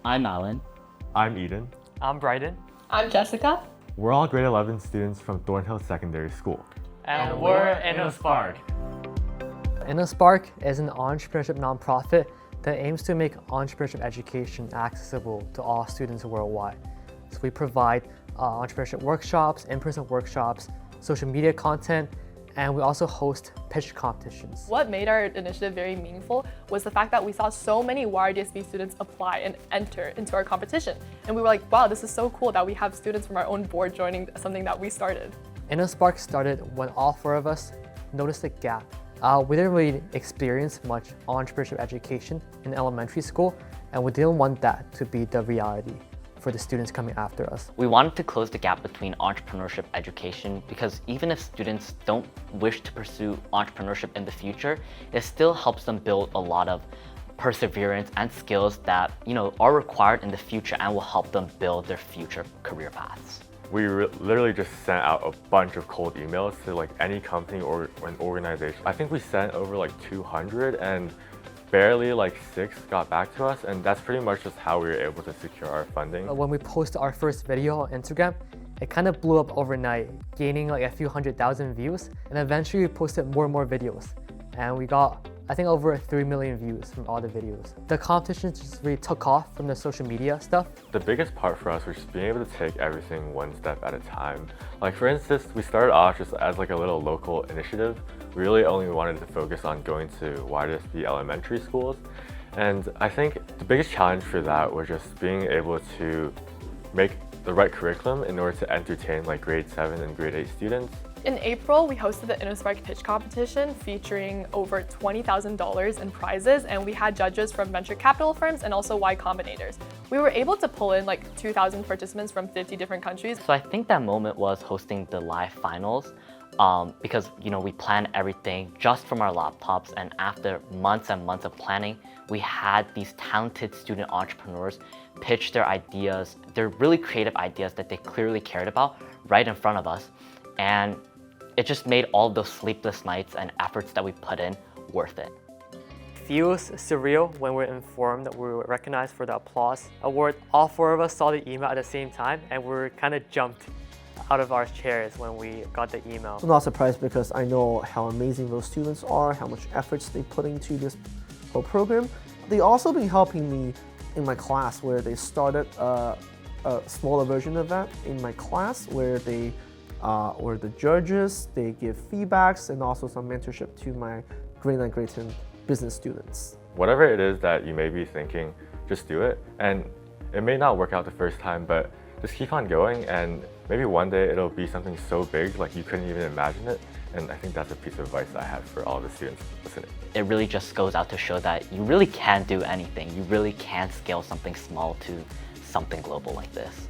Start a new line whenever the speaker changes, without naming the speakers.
I'm Alan.
I'm Eden.
I'm Brighton.
I'm Jessica.
We're all grade 11 students from Thornhill Secondary School.
And we're INNOSpark.
INNOSpark is an entrepreneurship nonprofit that aims to make entrepreneurship education accessible to all students worldwide. So we provide entrepreneurship workshops, in-person workshops, social media content, and we also host pitch competitions.
What made our initiative very meaningful was the fact that we saw so many YRDSB students apply and enter into our competition. And we were like, wow, this is so cool that we have students from our own board joining something that we started.
INNOSpark started when all four of us noticed a gap. We didn't really experience much entrepreneurship education in elementary school, and we didn't want that to be the reality for the students coming after us.
We wanted to close the gap between entrepreneurship education because even if students don't wish to pursue entrepreneurship in the future, it still helps them build a lot of perseverance and skills that are required in the future and will help them build their future career paths.
We literally just sent out a bunch of cold emails to any company or an organization. I think we sent over 200 and barely 6 got back to us, and that's pretty much just how we were able to secure our funding.
When we posted our first video on Instagram, it kind of blew up overnight, gaining a few 100,000 views, and eventually we posted more and more videos. And we got, I think, over 3 million views from all the videos. The competition just really took off from the social media stuff.
The biggest part for us was just being able to take everything one step at a time. For instance, we started off just as a little local initiative. We really only wanted to focus on going to YRDSB elementary schools. And I think the biggest challenge for that was just being able to make the right curriculum in order to entertain grade 7 and grade 8 students.
In April, we hosted the INNOSpark pitch competition featuring over $20,000 in prizes, and we had judges from venture capital firms and also Y Combinators. We were able to pull in 2,000 participants from 50 different countries.
So I think that moment was hosting the live finals because we planned everything just from our laptops, and after months and months of planning, we had these talented student entrepreneurs pitch their ideas, their really creative ideas that they clearly cared about right in front of us. And it just made all of those sleepless nights and efforts that we put in worth it.
It feels surreal when we're informed that we were recognized for the Applause Award. All four of us saw the email at the same time, and we were kind of jumped out of our chairs when we got the email.
I'm not surprised because I know how amazing those students are, how much efforts they put into this whole program. They also been helping me in my class where they started a smaller version of that in my class where they or the judges, they give feedbacks and also some mentorship to my grade 9, grade 10 business students.
Whatever it is that you may be thinking, just do it. And it may not work out the first time, but just keep on going, and maybe one day it'll be something so big you couldn't even imagine it. And I think that's a piece of advice I have for all the students listening.
It really just goes out to show that you really can do anything. You really can scale something small to something global like this.